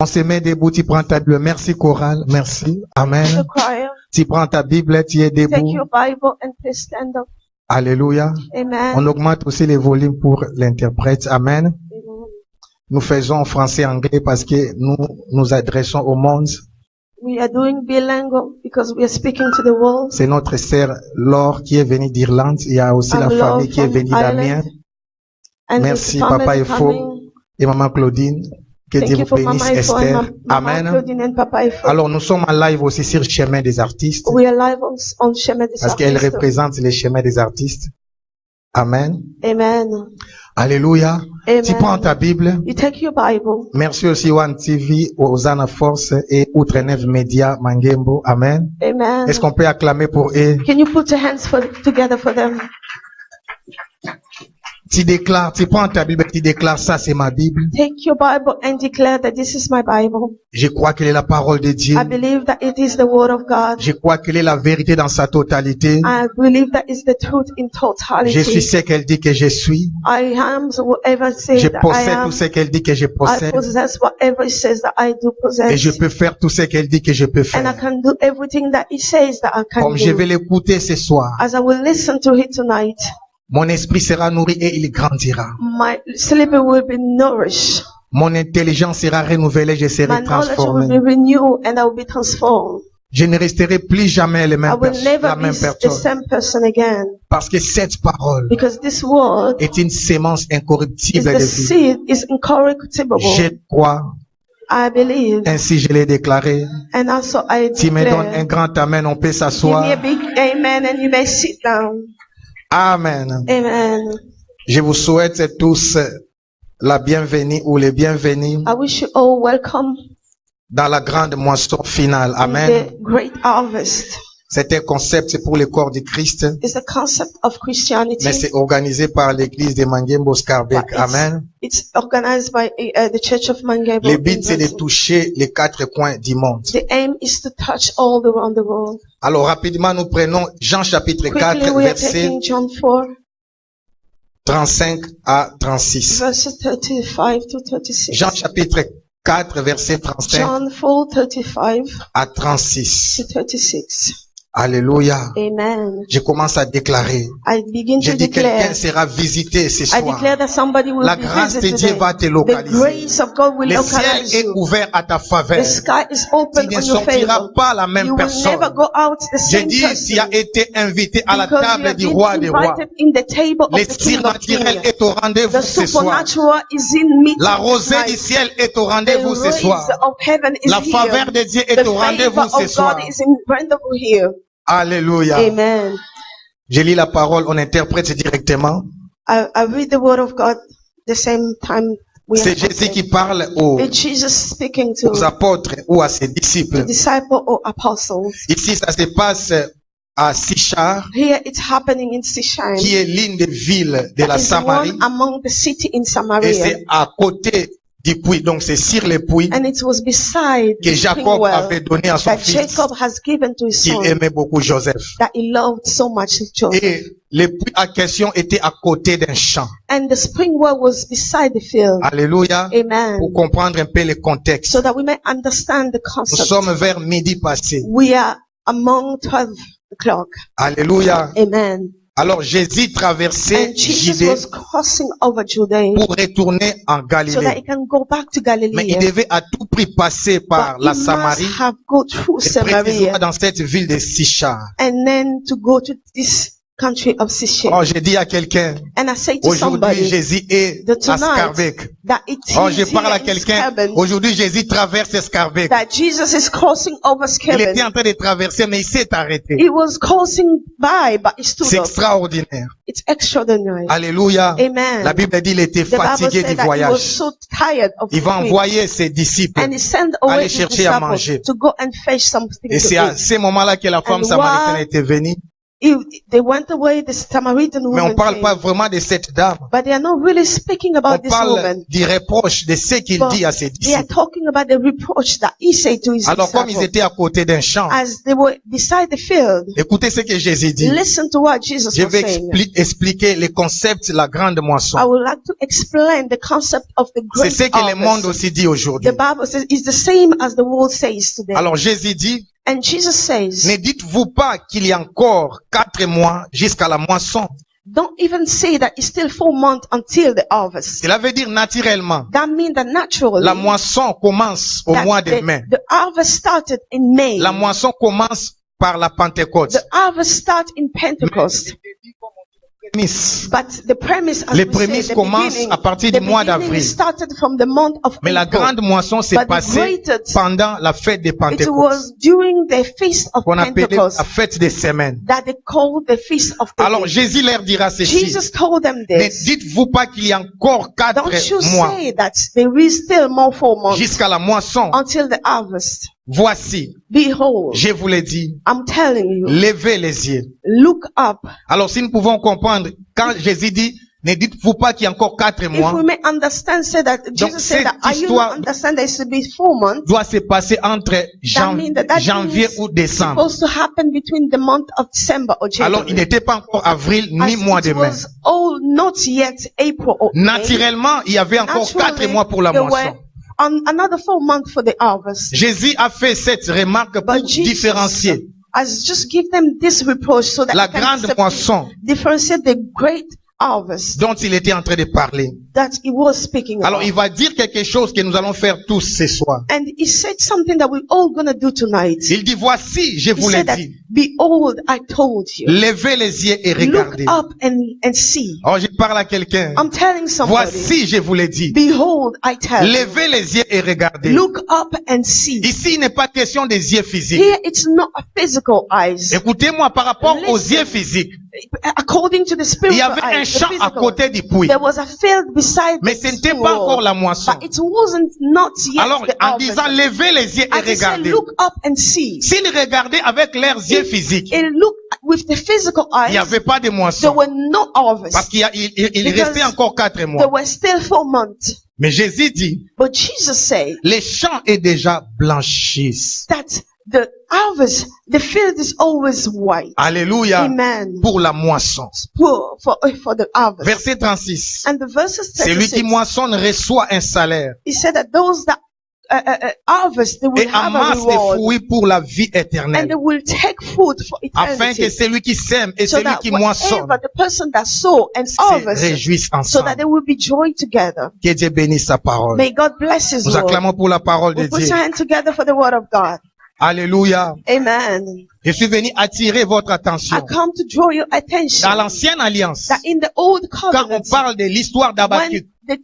On se met debout, tu prends ta Bible. Merci chorale, merci. Amen. The choir, Tu prends ta Bible, tu es take debout. your Bible and please stand up. Alléluia. Amen. On augmente aussi les volumes pour l'interprète. Amen. Amen. Nous faisons en français et anglais parce que nous nous adressons au monde. We are doing bilingual because we are speaking to the world. C'est notre sœur Laure qui est venue d'Irlande. Il y a aussi la I'm Laure famille qui est from venue d'Amiens. Ireland. And Merci, this family Papa Efo coming. et Maman Claudine. Que Thank Dieu you vous for bénisse, Mama Efo and Esther. Mama Amen. Claudine and Papa Efo. Alors, nous sommes en live aussi sur Chemin des Artistes We are live on Chemin des parce qu'elle Artistes. représente les chemins des artistes. Amen. Amen. Alléluia. Tu prends Amen. ta Bible. You take your Bible. Merci aussi One TV, Hosanna Force et Outre-Neuf Média Mangembo. Amen. Amen. Est-ce qu'on peut acclamer pour eux? Can you put your hands together for them? Tu déclares, tu prends ta Bible, tu déclares, ça c'est ma Bible. Take your Bible and declare that this is my Bible. Je crois qu'elle est la parole de Dieu. I believe that it is the Word of God. Je crois qu'elle est la vérité dans sa totalité. I believe that is the truth in Je suis totality. ce qu'elle dit que je suis. I am whatever it says Je that I possède am. tout ce qu'elle dit que je I possède. possess whatever it says that I do Et je possess. peux faire tout ce qu'elle dit que je peux And I faire. can do everything that it says that I can Comme je vais do. l'écouter ce soir, As I will listen to it tonight, mon esprit sera nourri et il grandira. my sleep will be nourished. Mon intelligence sera renouvelée, je My serai knowledge will transformé. be renewed and I will be transformed. Je ne resterai plus jamais I will la never même be the personne. same person again. Parce que cette parole Because this word est une sémence is incorruptible the de vie. seed, is incorruptible. Je crois, I believe. ainsi je l'ai déclaré. And also I Tu me donnes un declare. grand amen, on peut Give me a s'asseoir. big amen and you may sit down. Amen. Amen. Je vous souhaite tous la bienvenue ou les bienvenus I wish you all welcome dans la grande moisson finale. in Amen. the great harvest. C'est un concept pour le corps de Christ, It's a concept of Christianity. mais c'est organisé par l'église de Mangembo Scarbeck. But Amen. It's organized by the Church of Mangebo. Le but, c'est de toucher les quatre coins du monde. The aim is to touch all around the world. Alors, rapidement, nous prenons Jean chapitre 4, Quickly, we are versets taking John 4, 35 à 36. verses 35 to 36. Jean chapitre 4, verset 35 John 4, 35 à 36. to 36. Alléluia. Amen. Je commence à déclarer. I begin Je to dis quelqu'un declare. sera visité ce I soir. declare that somebody will La be grâce de visited Dieu today. va te The localiser. grace of God will Le ciel localize est you. ouvert à ta The faveur. sky is Tu open ne on your sortiras favor. pas la même You will personne. never go out the Je same dis, tu as person. été invité à la Because you table have du been roi des rois. invited in the table of Le the King of surnaturel Kings. est au rendez-vous The ce soir. supernatural is in me. La rosée du ciel est au The rendez-vous ce rays soir. of heaven is La faveur here. de Dieu est The au rendez-vous favor ce of soir. God is in rendezvous here. Alléluia. Amen. Je lis la parole, on interprète directement. I read the word of God the same time we C'est are Jésus talking. qui parle aux It's Jesus speaking to aux apôtres ou à ses the disciples. disciples or apostles. Ici, ça se passe à Sichar, Here it's happening in Sichem. qui est l'une des villes de That la is Samarie. one among the city in Et Samaria. c'est à côté du puits. Donc, c'est sur le puits And it was beside que the Jacob spring well avait donné à son that fils, Jacob has given to his qu'il son, aimait beaucoup Joseph. that he loved so much Joseph. Et le puits à question était à côté d'un champ. And the spring well was beside the field. Alléluia. Amen. Pour comprendre un peu le contexte. So that we may understand the Nous concept. sommes vers midi passé. We are among 12 o'clock. Alléluia. Amen. Alors Jésus traversait And Jesus Judée was crossing over Judea pour retourner en so that Galilée. he can go back to Mais Galilee. il devait à tout prix passer par But la he must Samarie have go through et précisément Samaria dans cette ville de Sichar. and then to go to this country of Sichem. Oh, j'ai dit à quelqu'un, And I say to aujourd'hui somebody Jésus est that à tonight Scarbeck. that it is Oh, je parle à here in quelqu'un, Scaben, aujourd'hui Jésus traverse Scarbeck. that Jesus is crossing over Il était Scaben. en train de traverser, mais il s'est arrêté. He was crossing by, but he stood C'est up. extraordinaire. It's extraordinary. Alléluia. Amen. La Bible dit qu'il était The Bible fatigué said du that he was voyage. so tired of Il va the trip. envoyer ses disciples. And he sent away Aller his chercher à disciples manger. to go and fetch something Et to c'est à eat. ce moment-là que la femme And samaritaine while- était venue. They went away, this Samaritan Mais on woman parle pas came. vraiment de cette dame. But they are not really speaking On about this parle woman. du reproche de ce qu'il But dit à ses they are disciples. talking about the reproach that he said to his Alors comme ils disciples. étaient à côté d'un champ, As they were beside the field, écoutez ce que Jésus dit. listen to what Jesus Je was vais saying. expliquer le concept de la grande I moisson. would like to explain the concept of the C'est great ce que le monde harvest. aussi dit aujourd'hui. The Bible says it's the same as the world says today. Alors Jésus dit, And Jesus says, ne dites-vous pas qu'il y a encore 4 mois jusqu'à la moisson. don't even say that it's still 4 months until the harvest. Cela veut dire naturellement. That means that naturally, La moisson commence au that mois de mai. the harvest started in May. La moisson commence par la Pentecôte. The harvest started in Pentecost. But the premise, as Les we prémices say, the commencent beginning, à partir the du mois beginning d'avril. started from the month of Mais la April. grande moisson s'est But the passée greatest, pendant la fête de it Pentecôte, was during the feast of qu'on appelait Pentecost la fête des semaines. that they called the feast of Alors Pentecost. Jésus leur dira ceci. Jesus told them Ne this. dites-vous pas qu'il y a encore 4 Don't you mois say that there is still more 4 months jusqu'à la moisson. until the harvest. Voici, Behold, je vous l'ai dit, I'm telling you, levez les yeux. look up. Alors si nous pouvons comprendre, quand Jésus dit, ne dites-vous pas qu'il y a encore 4 If mois, we may understand, say that Jesus said that, are you histoire- understand there should be 4 months? doit se passer entre means that janvier thing ou is décembre. supposed to happen between the month of December or Alors il January. n'était pas encore avril ni As mois de it mai. was all not yet April or May. Naturellement, il y avait encore 4 Naturally, mois pour la there moisson. were another 4 months for the harvest. Jésus a fait cette remarque pour But Jesus différencier has just give them this reproach so that la they can grande moisson differentiate the great harvest dont il était en train de parler. that he was speaking Alors about. il va dire quelque chose que nous allons faire tous ce soir. And he said something that we're all gonna do tonight. Il dit, voici, je He vous l'ai said that, dit, behold, I told you. levez les yeux et Look regardez. up and see. Oh, je parle à quelqu'un. I'm telling somebody. Voici, je vous l'ai dit, Behold, I tell you. levez les yeux et regardez. Look up and see. Ici, il n'est pas question des yeux physiques. Here it's not a physical eyes. Écoutez-moi, par rapport aux Listen. yeux physiques, According to the il y spiritual avait un eyes, the champ à physical, côté du puits. there was a field beside Mais the ce n'était spring pas encore wall. la moisson. But it wasn't not yet Alors, the en harvest. disant levez les yeux et As he said, regardez, look up and see. s'ils regardaient avec leurs yeux physiques, And look with the physical il n'y eyes. avait pas de There moisson. were no harvest. Parce qu'il Because restait encore 4 There mois. were still 4 months. Mais Jésus dit, But Jesus said les champs est déjà blanchissent. that the harvest, the field is always white. Alléluia. Amen. Pour la moisson. For the harvest. Verset 36. And the verses Celui qui 36, moissonne reçoit un salaire he said that those that harvest, they will et have a amasse des reward. fruits pour la vie And éternelle. they will take food for Afin que eternity. celui qui sème et So celui that qui moissonne whatever the person that sow and se harvest, réjouissent so that ensemble. they will be joined together. Que Dieu bénisse sa parole. May God bless His Nous word. acclamons pour la parole de We put Dieu. your hand together for the word of God. Alléluia. Amen. Je suis venu attirer votre I attention. come to draw your attention Dans l'ancienne alliance, that in the old quand on covenant, parle de l'histoire d'Habakkuk, when they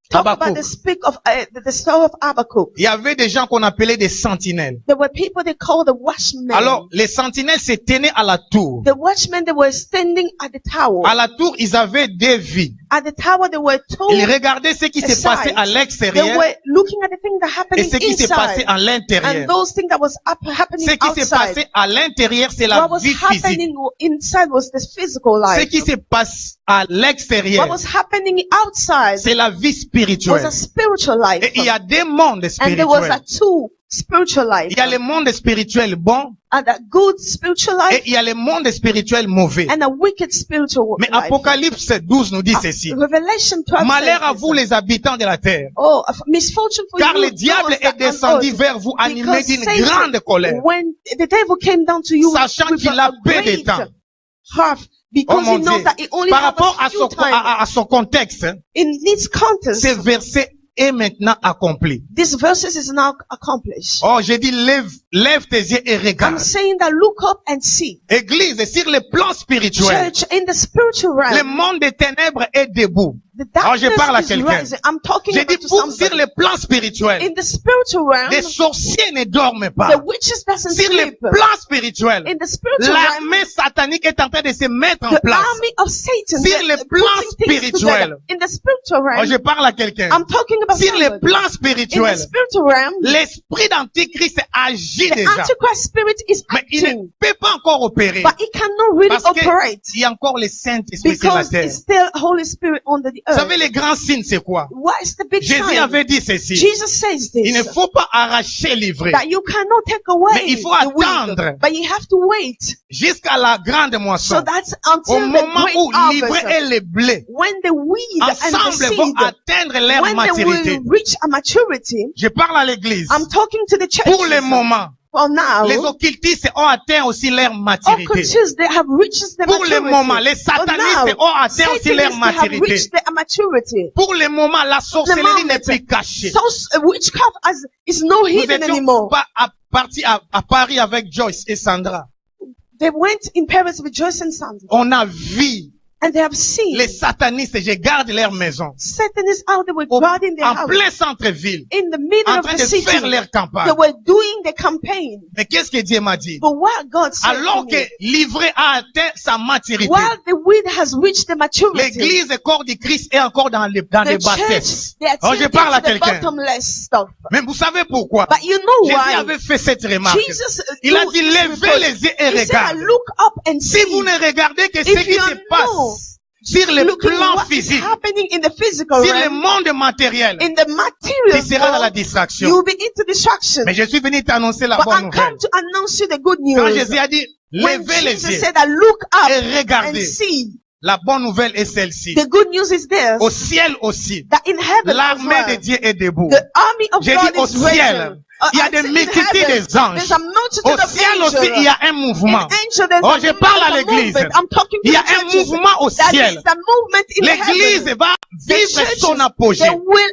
talk about Habakkuk. the speak of the story of Habakkuk, il y avait des gens qu'on appelait des sentinelles. there were people they called the watchmen. Alors, les sentinelles se tenaient à la tour. The watchmen, they were standing at the tower. À la tour, ils avaient deux vies. At the tower, they were told. Ils regardaient ce qui se passait à They l'extérieur were looking at the thing that happened et ce qui se passait inside, à l'intérieur. and those things that was happening Ce qui se outside. passait à l'intérieur, c'est la What was vie physique. happening inside was the physical Ce life. qui se passe à What l'extérieur, was happening outside c'est la vie was spirituelle. a spiritual life. Et il y a des mondes And there was a spirituels. two spiritual life. Il y a le monde spirituel bon And a good spiritual et life il y a le monde spirituel mauvais. and a wicked spiritual Mais life. Apocalypse 12 nous dit ceci. Revelation 12 Malheur à says vous this. les habitants de la terre, Oh, misfortune for car you. le diable those est that are descendu on earth. vers vous animé Because d'une Satan, grande colère, when the devil came down to you sachant with qu'il a a peu de great temps. half, Oh because mon he knows Dieu. that he only Par has rapport a à few son, time. à son contexte, In this context, ce verset est maintenant accompli. this verses is now accomplished. Oh, j'ai dit lève tes yeux et I'm regarde. saying that look up and see. Église, sur le plan spirituel, Church, in the spiritual le realm, monde des ténèbres est debout. Alors je parle à darkness is quelqu'un. rising. I'm talking J'ai about dit to pour sur somebody. le plan spirituel, In the spiritual realm, les sorciers ne dorment the pas. witches doesn't Sur le sleep. plan spirituel, In the spiritual realm, l'armée satanique est en train de se mettre en the place. army of Satan, Sur le they're plan putting things spirituel. together. In the spiritual Alors realm, je parle à quelqu'un. I'm talking about Sur le somebody. plan In the spirituel, spiritual realm, l'esprit d'antichrist agit the déjà. Antichrist spirit is Mais il ne acting, peut pas encore opérer. but it cannot really Parce operate qu'il y a encore le Saint-Esprit sur la because terre. it's still Holy Spirit under the Vous earth. savez, les grands signes, c'est quoi? What is the big Jésus sign? avait dit ceci. Jesus says Il ne this, faut pas arracher l'ivraie that you cannot take away Mais il faut the wind, attendre. but you have to wait. jusqu'à la grande So moisson. that's Au until the moment great où l'ivraie harvest. et le blé When the weed and the ensemble vont seed, atteindre leur when they maturité. will reach a maturity, Je parle à l'église. I'm talking to the church. Pour le moment, For now, les occultistes ont atteint aussi leur maturité. occultists, they have reached the Pour le maturity. moment, les For satanistes now, ont atteint aussi leur Satanists, they have maturité. reached their maturity. Pour le moment, la sorcellerie moment, n'est plus cachée. So witchcraft is not Nous hidden étions anymore. pas partis à Paris avec Joyce et Sandra. They went in Paris with Joyce and Sandra, On a vu and they have seen les satanistes, je garde leur maison. Satanists out there were Au- guarding their En house plein centre-ville. in the middle En of train the de city. faire leur They campagne. were doing the campaign. Mais qu'est-ce que Dieu m'a dit? But what God said Alors to que me, l'ivraie a atteint sa maturité, while the weed has reached the maturity, l'église et corps du Christ est encore dans les the bassesses. church, they are Alors je taking parle à to the quelqu'un. bottomless stuff. Mais vous savez pourquoi? But you know Jésus why? avait fait cette remarque. Jesus, Il a do dit, this levez because les yeux et he said, regardez. look up and Si see. vous ne regardez que ce If qui you se know passe sur le looking plan what is physique, happening in the physical sur le realm, monde matériel, in the tu material seras dans la world, distraction. you'll be into distraction. Mais je suis venu t'annoncer la But bonne I'm nouvelle. come to announce you the good Quand news. Jésus a dit, When levez les Jesus yeux said that look up et and regardez, see, la bonne nouvelle est celle-ci. the good news is this, Au ciel aussi, that in heaven as l'armée de well, Dieu est debout. the army of J'ai God dit au is ciel, risen. il y a I des said in multitudes heaven, des anges. there's a multitude Au of ciel aussi, il y angels. a un mouvement. In angel, there's Oh, a je parle à movement, l'église. I'm talking to Il y a the un churches. mouvement au That ciel. is the movement in L'église heaven. va The vivre churches, son apogée. they will,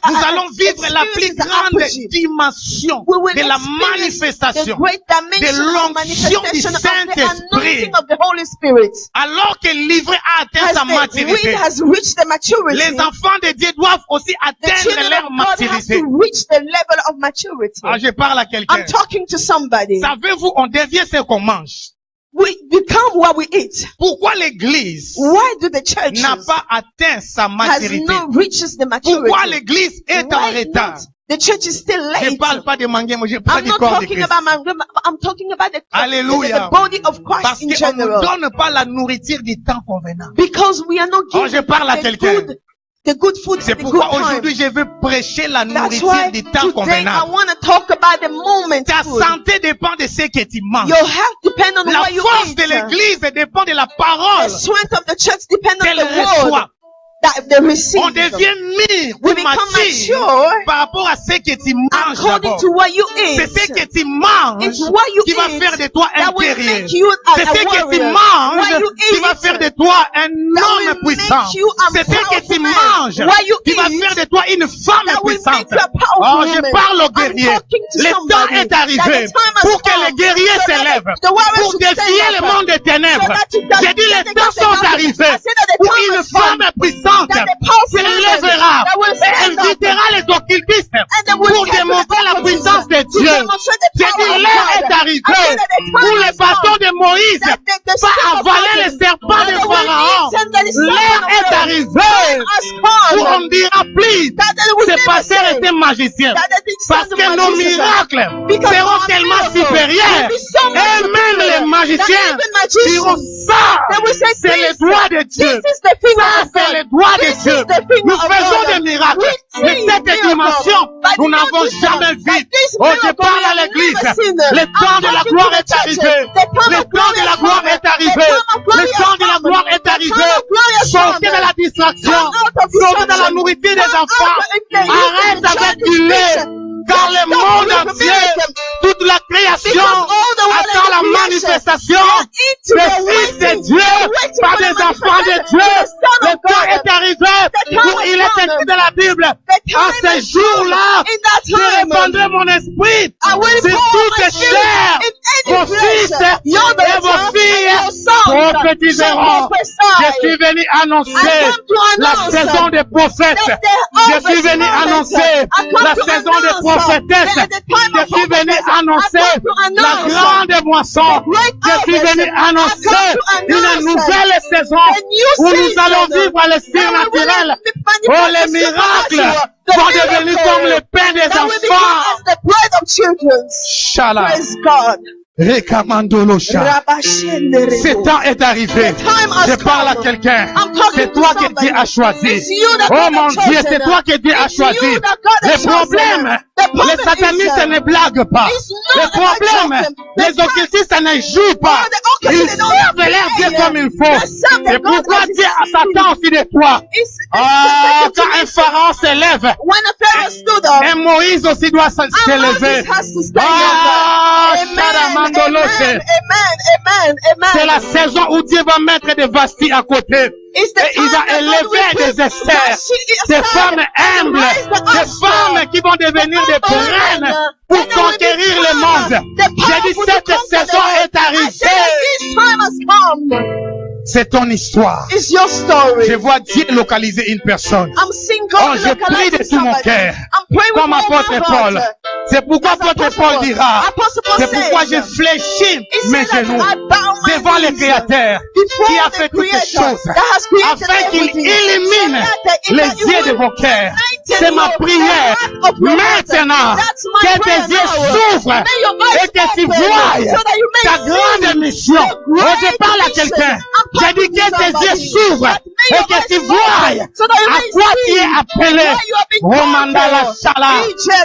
Nous allons vivre la plus experience the grande apogee. dimension We will de la experience the manifestation. great dimension de of l'onction du manifestation of the Saint-Esprit. anointing of the Holy Spirit. Alors que l'ivraie a atteint As sa the wind maturité, has reached the maturity, les enfants de Dieu doivent aussi the atteindre children leur of God has maturité. to reach the level of maturity. Ah, je parle à quelqu'un. I'm talking to somebody. Savez-vous, on devient ce qu'on mange. We become what we eat. Pourquoi l'église Why do the churches n'a pas atteint sa has maturité? not reached the maturity? Pourquoi l'église est en Why retard? not? The church is still Je late. parle pas de Mangemo, je parle I'm du not corps de talking Christ. about my, I'm talking about the Alléluia. body of Christ Parce in qu'on ne general. donne pas la nourriture du temps convenant. Because we are not Oh, giving je parle à quelqu'un. the good food C'est at the good pourquoi time. aujourd'hui je veux prêcher la That's nourriture why du temps today I convenable. want to talk about the moment Ta food. santé dépend de ce que tu manges. Your health depends on La what you force eat. de l'église dépend de la The parole strength of the church depends on qu'elle the word reçoit. that they receive. On devient mûr, We become mature mature par rapport à ce que tu manges according d'abord. to what you C'est eat. ce que tu manges It's what you qui va eat faire de toi un that will guerrier. make you C'est ce a que tu warrior. manges What you qui va eat faire de toi un that homme will puissant. make you a C'est ce que tu powerful man. manges What you qui va eat faire de toi une femme that will puissante. make you a powerful Oh, je woman. parle aux I'm guerriers. talking to Le temps somebody est arrivé that the time has pour que come les guerriers so that s'élèvent, the warriors pour should défier stand le up. monde des ténèbres. So that you can J'ai dit get les against temps the sont darkness. arrivés I said that the pour time une has come femme puissante that the powerful s'élèvera women that will et elle stand up visitera les occultistes and they will pour get to the démontrer la occultism puissance de to Dieu. demonstrate the J'ai power dit of l'heure God. est I arrivée said that the pour time les has bâtons come de Moïse that the pas stick of avaler les Moses, serpents that de they will Pharaon. eat and that the L'heure serpent est of arrivée has où come on dira plus that they will ces never pasteurs say étaient magiciens. that they did Parce send que the nos magicians. miracles Because seront our tellement miracles supérieurs. will be so much Et même superior les magiciens that even magicians, diront ça, they will say, c'est le this, doigt de Dieu. this is the finger Ça, of c'est God. le doigt de This Dieu. is the finger Nous of faisons God. des miracles. We Mais see cette miracles. dimension, But nous the n'avons miracles, jamais but vu. this Oh, je miracle, parle à we have l'église. never seen them. Le temps de la talking gloire to the est arrivé. churches. The time Le of temps glory de la has gloire come. est arrivé. The time of glory Le has temps de la come. gloire est The time arrivé. of glory has Sortez come. de la distraction. Come out of Sortez de la distraction. nourriture des Come enfants. out of the- Arrête avec du lait. Car le monde entier, toute la création Because all the world attend la is creation. manifestation Into des the fils de waiting, Dieu waiting par for des the enfants de manifestation Dieu. of the Son Le of temps God. est arrivé time où has il est come. écrit dans la Bible. The En time ce has jour-là, come. In that je time, répandrai mon esprit I will sur pour toute my spirit chair. in any Vos place. fils Your et vos daughter filles and your sons prophétiseront. shall prophesy. Je suis venu annoncer I come to la announce saison des prophètes. that Je suis venu annoncer la saison des prophétesses. Je suis venu annoncer la grande moisson. Je suis venu annoncer une nouvelle saison où nous allons vivre à l'esprit naturel. Oh, les miracles vont devenir comme le pain des enfants. the bread of children. Shala. Praise God. Rekamandolosha. Ce temps est arrivé. Je parle à quelqu'un. C'est toi que Dieu a choisi. Oh mon Dieu, c'est toi que Dieu a choisi. Le problème, les satanistes ne blaguent pas. Le problème, les occultistes ne jouent pas. Ils servent leur Dieu comme il faut. C'est pourquoi Dieu s'attend aussi de toi. Ah, quand un pharaon se lève, When a Pharaoh stood up, et Moïse aussi doit s'élever. Moses has to stand Ah, up. Amen, Sharamandoloshe. amen. C'est la saison où Dieu va mettre des Vastis à côté. It's the Et il va time that God élever will des put Esther, Vashti des aside, femmes humbles, raise the des Esther, femmes qui vont devenir des reines pour and there will be conquérir le power, monde. the J'ai dit, power to cette conquer the saison world. est I arrivée. said that this time has come. C'est ton histoire. It's your story. Je vois Dieu localiser une personne. I'm seeing Oh, God je prie de tout mon somebody. cœur. I'm praying Comme with all apôtre my Paul. heart. C'est pourquoi As apôtre Apostle Paul Paul. dira, Apostle Paul c'est pourquoi says, je fléchis He mes said that genoux I bow my devant le knees Créateur before qui a the fait toutes ces Creator choses, that has created afin qu'il everything. illumine So that les you yeux de will vos cœurs. enlighten C'est ma your prière heart of your heart. maintenant That's my que prayer tes yeux now. s'ouvrent May your eyes et que tu open voies so that you may ta see grande mission. the Oh, je great parle à mission. quelqu'un. I'm J'ai dit talking que to tes yeux somebody. s'ouvrent That may et your que eyes tu open voies so that you à may quoi tu see es appelé. why you have been Oh, called mandala for. shala.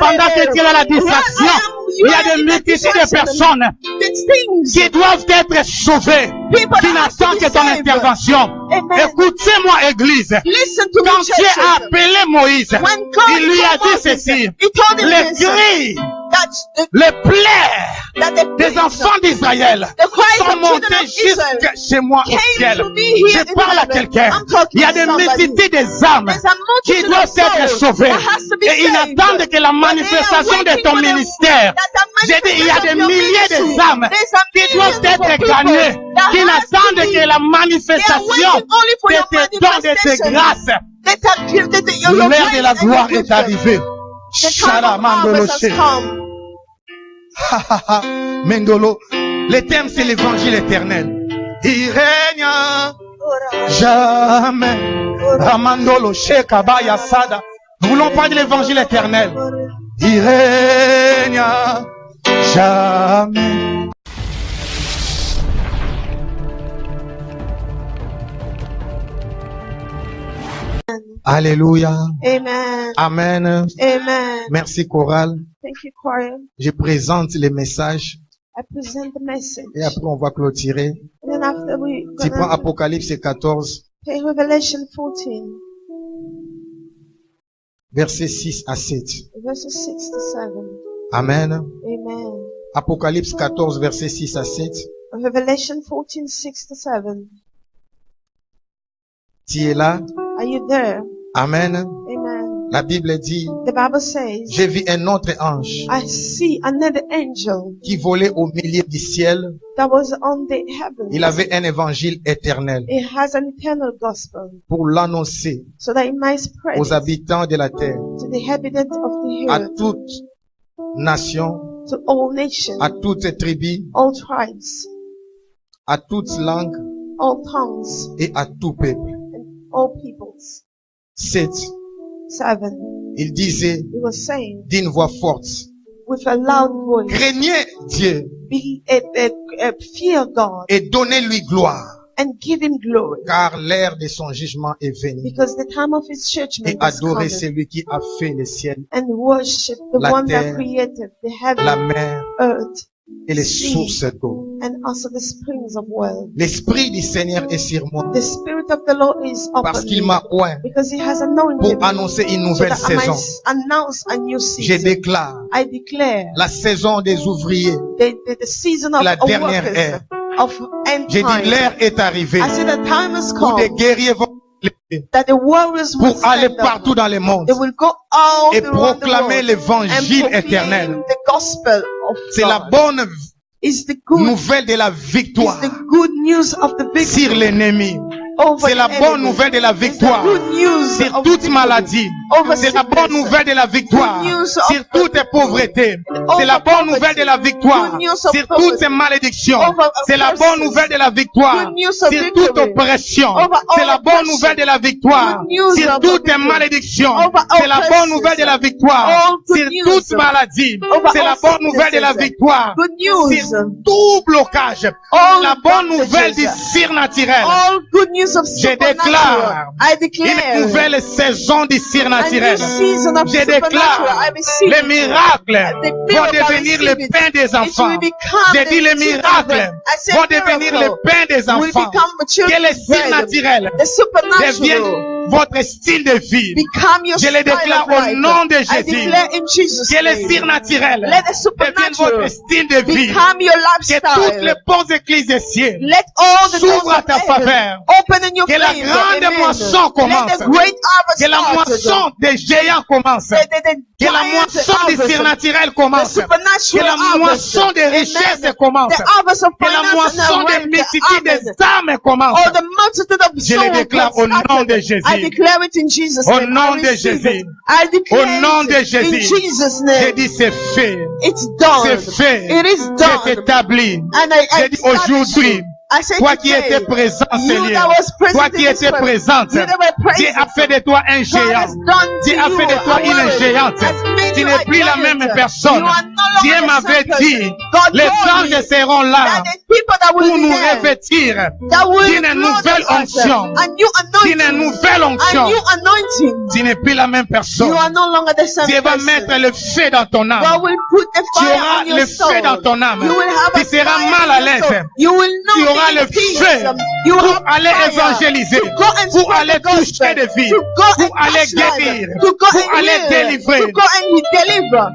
Pendant que tu es dans la distraction, il y a des multitudes de personnes These things. qui doivent être sauvées, People qui that have to n'attendent be que ton saved. intervention. Amen. Écoutez-moi, Église. Listen to Quand me, Dieu church. a appelé Moïse, When God il lui a called dit Moses, ceci, He told him les this, cris, that les plaies the des priests, enfants d'Israël the cries sont of children montés of Israel jusque chez moi au came ciel. to me here Je in parle à heaven. quelqu'un. I'm talking Il y a to des somebody. multitudes des âmes There's a qui multitude doivent of être souls sauvées. that has to be Et ils saved. n'attendent que la But they are manifestation de waiting ton for the- ministère. that the J'ai dit, il y a des manifestation of your milliers ministry. des âmes There's a qui doivent millions of être people gagnées, that qui has to n'attendent be- que la They are manifestation waiting only for de your tes dons, de tes manifestation. grâces. Your L'heure de la grace and gloire your est wisdom. arrivée. The time of Sharamandolo harvest has come. Mendolo. Le thème, c'est l'évangile éternel. Il règne jamais. Ramandolo, Shekabaya Sada. Nous voulons parler de l'évangile éternel. Il règne jamais. Alléluia. Amen. Amen. Amen. Merci Chorale. Thank you, choir. Je présente les messages I present the message. et après on va clôturer. And then after we Tu prends gonna Apocalypse 14, pay Revelation 14, versets 6 à 7. verses 6 to 7. Amen. Amen. Apocalypse 14, versets 6 à 7. Revelation 14, 6 to 7. Tu es là. Are you there? Amen. Amen. La Bible dit, The Bible says, j'ai vu un autre ange I see another angel qui volait au milieu du ciel. that was on the heavens. Il avait un évangile éternel It has an eternal gospel pour l'annoncer so that it might spread aux habitants de la terre, to the inhabitants of the à earth, toute nation, to all nations, à toute tribu, all tribes, à toute langue all tongues, et à tout peuple. and all peoples. 7. 7. Il disait It was saying d'une voix forte, with a loud voice, craignez Dieu fear God et donnez-lui gloire, and give him glory, car l'heure de son jugement est venue. because the time of his Et judgment is adorez coming, celui qui a fait le ciel, and worship the la one terre, that created the heaven, la mer earth, et les sea, sources d'eau. and also the springs of well. L'Esprit du Seigneur est sur moi, The Spirit of the Lord is parce upon qu'il me, m'a oint because he has anointed pour me annoncer une so nouvelle that I might saison. announce a new Je season. déclare I declare la saison des ouvriers. the season of La of dernière workers, ère. of end J'ai dit, times. l'heure est arrivée I said the time has où come des guerriers vont se lever that the warriors will pour aller stand up. partout dans le monde They will go all et around the proclamer world l'évangile and éternel. proclaim the gospel of C'est la God. bonne It's the good, nouvelle de la it's victoire the good news of the sur victory l'ennemi. C'est la bonne nouvelle de la victoire sur toute maladie. C'est la bonne nouvelle de la victoire sur toute pauvreté. C'est la bonne nouvelle de la victoire sur toutes malédictions. C'est la bonne nouvelle de la victoire sur toute oppression. C'est la bonne nouvelle de la victoire sur toute malédiction. C'est la bonne nouvelle de la victoire sur toute maladie. C'est la bonne nouvelle de la victoire sur tout blocage. La bonne nouvelle du surnaturel. Je déclare une nouvelle saison du surnaturel. Je déclare les miracles vont devenir le pain des enfants. J'ai dit les miracles vont devenir le pain des enfants. Que le surnaturel devienne votre style de vie. Je le déclare au nom de Jésus. Que le surnaturel devienne votre style de vie. Que toutes les portes ecclésiatielles s'ouvrent à ta faveur. Que la grande moisson commence. Que la moisson des géants commence. Que la moisson du surnaturel commence. Que la moisson des richesses commence. Que la moisson des multitudes des âmes commence. Je le déclare au nom de Jésus. Au nom de Jésus. Au nom de Jésus. J'ai dit c'est fait. C'est fait. C'est établi. J'ai dit aujourd'hui. Toi qui étais présent, Seigneur, toi qui étais présente, Dieu a fait de toi un géant. Dieu a fait de toi une géante. Tu n'es plus la même personne. Dieu m'avait dit, les anges seront là pour nous revêtir d'une nouvelle onction. D'une nouvelle onction. Tu n'es plus la même personne. Dieu va mettre le feu dans ton âme. Tu auras le feu dans ton âme. Tu seras mal à l'aise. Tu auras le feu pour aller évangéliser, pour aller toucher des vies, pour aller guérir, pour aller délivrer.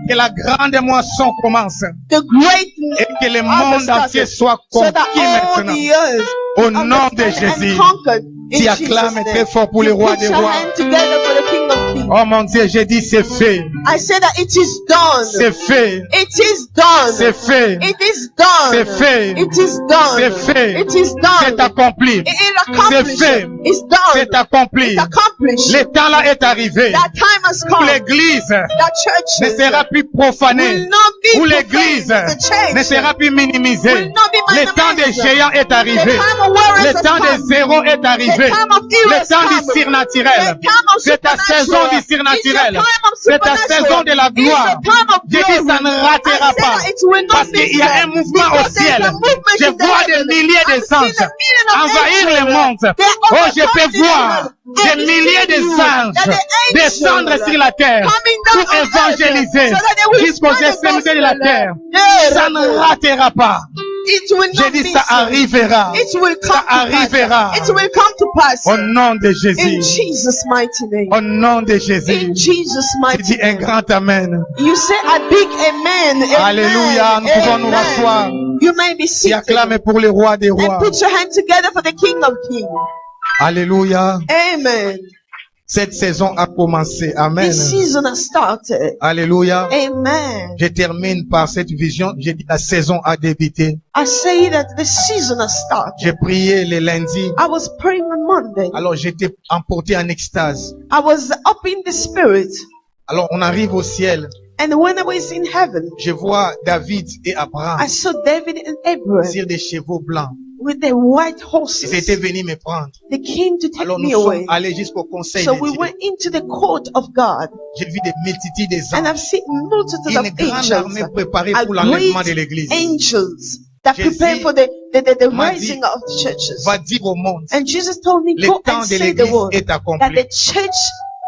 Que la grande moisson commence et que le monde entier soit conquis maintenant. Au nom de Jésus, tu acclames très fort pour le roi des rois. Oh mon Dieu, j'ai dit c'est fait. C'est fait. C'est fait. C'est fait. C'est fait. C'est accompli. C'est fait. C'est accompli. Le temps là est arrivé où l'église ne sera plus profanée, où l'église ne sera plus minimisée. Le temps des géants est arrivé. Le temps des zéros est arrivé. Le temps du surnaturel. C'est ta saison du surnaturel. C'est ta saison de la gloire. Je dis ça ne ratera pas. Parce qu'il y a un mouvement au ciel. Je vois des milliers de anges envahir le monde. Oh, je peux voir des milliers de anges descendre sur la terre pour évangéliser jusqu'aux extrémités de la terre. Ça ne ratera pas. J'ai dit ça arrivera. Ça arrivera. Au nom de Jésus. Au nom de Jésus. Tu dis un grand amen. Alléluia. Nous pouvons nous rasseoir. Tu acclames pour le roi des rois. Alléluia. Amen. Cette saison a commencé. Amen. This season has started. Alléluia. Amen. Je termine par cette vision. J'ai dit la saison a débuté. I say that the season has started. J'ai prié le lundi. I was praying on Monday. Alors j'étais emporté en extase. I was up in the spirit. Alors on arrive au ciel. And when I was in heaven, je vois David et Abraham I saw David and Abraham sur des chevaux blancs. With their white horses. Ils étaient venus me prendre. They came to take Alors nous me sommes away. allés jusqu'au conseil So de we Dieu. went into the court of God. J'ai vu des multitudes des And I've anges. seen multitudes of Une grande armée angels. préparée A pour l'enlèvement de great l'église. angels that Jésus prepare for the m'a rising dit, of the churches. Va dire au monde, And Jesus told me, le go temps and de say the l'église word. est That accompli. the church,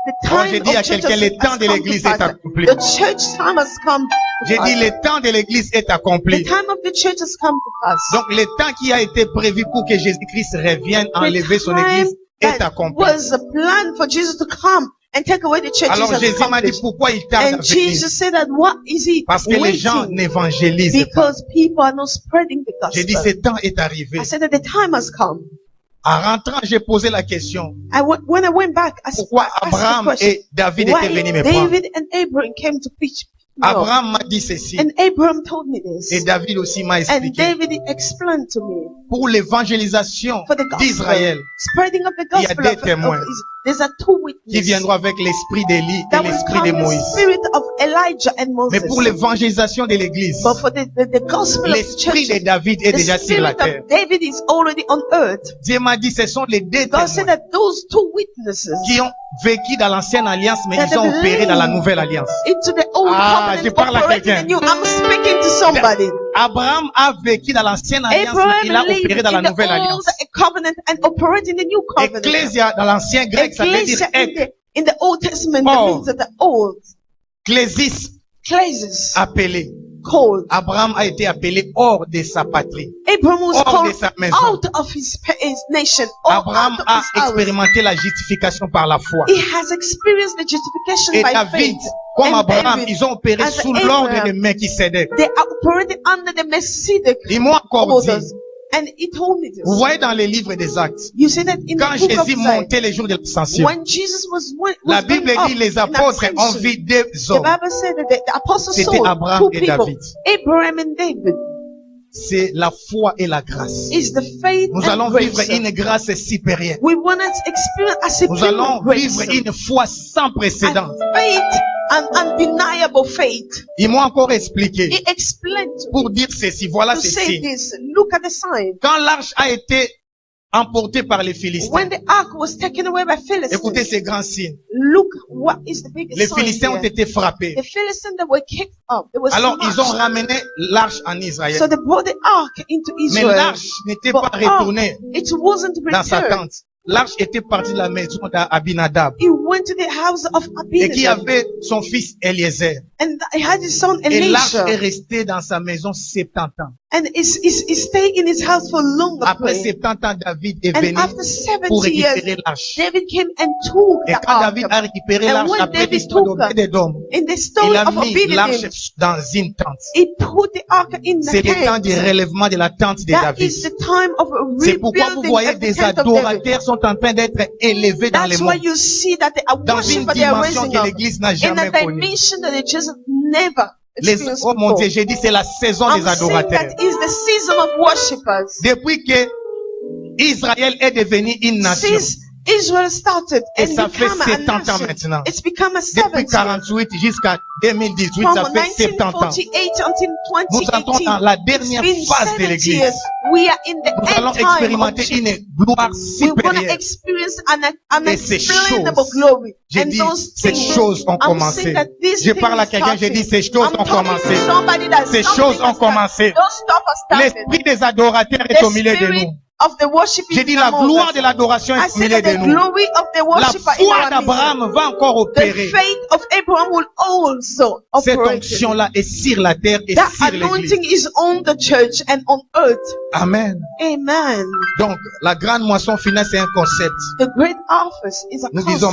the Quand j'ai time dit à of churches quelqu'un, le temps has de come l'église to est pass. accompli. The church time has come to J'ai dit, pass. le temps de l'église est The accompli. time of the church has come to pass. Donc, le temps qui a été prévu pour que Jésus-Christ revienne enlever son The time église est that accompli. was a plan for Jesus to come and take away the churches Alors has Jésus m'a dit, accomplished. pourquoi il tarde à And venir? Jesus said that what is he Parce que les gens waiting? n'évangélisent pas. Because people are not spreading the J'ai dit, ce gospel. temps est arrivé. I said that the time has come. En rentrant, j'ai posé la question. When I went back, I Pourquoi asked the Abraham question, et David why étaient venus me prendre? David and Abraham came to preach No. Abraham m'a dit ceci. And Abraham told me this. Et David aussi m'a And expliqué. David explained to me. Pour l'évangélisation For the gospel, d'Israël, spreading of the il y a gospel deux témoins there's a two qui witnesses viendront avec l'esprit d'Élie et that will l'esprit come de the Moïse. spirit of Elijah and Mais Moses. pour l'évangélisation de l'Église, But for the gospel of the l'esprit church, de David est the déjà sur la spirit terre. of David is already on earth. Dieu m'a dit, ce sont les deux God said témoins that those two witnesses qui ont vécu dans l'ancienne alliance, mais that ils ont have opéré dans la lived nouvelle alliance. into the old Ah, je covenant parle à operating quelqu'un. in you. I'm speaking to somebody. Abraham a vécu dans l'ancienne alliance, mais il a Abraham lived opéré dans la in the nouvelle old alliance. covenant and operating the new covenant. Ecclésia, dans l'ancien grec, ça veut dire Ecclesia ek, in the Old Testament, Paul. that means that the old ecclésis, places appelé. called. Abraham a été appelé hors de sa patrie, Abraham was hors de called sa maison. out of his nation, or Abraham out of a his house. expérimenté la justification par la foi. He has experienced the justification Et by David, faith. comme And Abraham, David, ils ont opéré as sous Abraham, l'ordre de Melchisédek. they are operating under the Melchizedek Ils m'ont encore dit, orders. And he told me this. vous voyez dans les livres des Actes, You see that in quand the book of Jésus Isaiah, montait les jours de l'ascension, when Jesus was la going Bible up dit les in apôtres ont ascension, vu deux the hommes. Bible said that the apostles C'était saw Abraham two et people, David. Abraham and David. C'est la foi et la grâce. Is the faith Nous and allons grace. vivre une grâce supérieure. We want to experience a Nous supreme allons grace, vivre une foi sans précédent. and faith, an undeniable faith. Ils m'ont encore expliqué He explained to pour dire ceci. Voilà to say ceci. this. Look at the sign. Quand l'arche a été emportée par les Philistins, When the ark was taken away by écoutez Philistines, ces grands signes. look what is the biggest Les sign Philistins ont here. été frappés. The Philistines that were kicked up, they were Alors ils ont smashed. ramené l'arche en Israël. So they brought the ark into Mais Israel. l'arche n'était But pas retournée it wasn't dans sa returned. tente. L'arche était partie de la maison d'Abinadab He went to the house of et qui Abinadab, avait son fils Eliezer. and he had his son Et l'arche Elisha, est restée dans sa maison 70 ans. and he stayed in his house for longer. Après 70 ans, David est venu And after 70 pour years, récupérer l'arche. David came and took Et the quand ark. David a récupéré And l'arche when après David l'histoire took her, d'Obédédom, in the il story a of mis Obedience, l'arche dans une tente. he put the ark in the C'est le temps tent. du relèvement de la tente de That David. is the time of C'est pourquoi vous rebuilding voyez of the des tent of David. adorateurs sont en train d'être élevés dans les That's why monts, you see that the dans une worshippers they are dimension raising que up l'Église n'a in jamais a connue. dimension that the church never experienced Oh mon before. Dieu, j'ai dit c'est la saison I'm des saying adorateurs. that is the season of worshippers. Depuis que Israël est devenu une nation, Since Israel started et and ça fait become a 70 ans nation, maintenant. it's become a Depuis 70 48 jusqu'à 2018, from ça fait 70 ans. 1948 until Nous entrons 2018. dans la It's dernière been phase de 70 l'Église. years. We are in the Nous allons end time of expérimenter Jesus. une gloire We're going to supérieure. experience an Et ces unexplainable choses, glory. J'ai And dit, those ces things, choses ont I'm commencé. saying that these Je parle à things quelqu'un, j'ai dit, ces choses I'm ont talking commencé. to somebody that Ces something choses ont has started. commencé. Those stuff has started. L'esprit des adorateurs est The au milieu de spirit nous. of the worshiping J'ai dit, is la among gloire us. de l'adoration I est au said milieu that de the nous. glory of the La worshiper in foi our midst. d'Abraham va encore The opérer. faith of Abraham will also Cette operate. onction-là est sur la terre et That sur l'église. anointing is on the church and on earth. Amen. Amen. Donc, la grande moisson finale, c'est un concept. The great harvest is a Nous concept. disons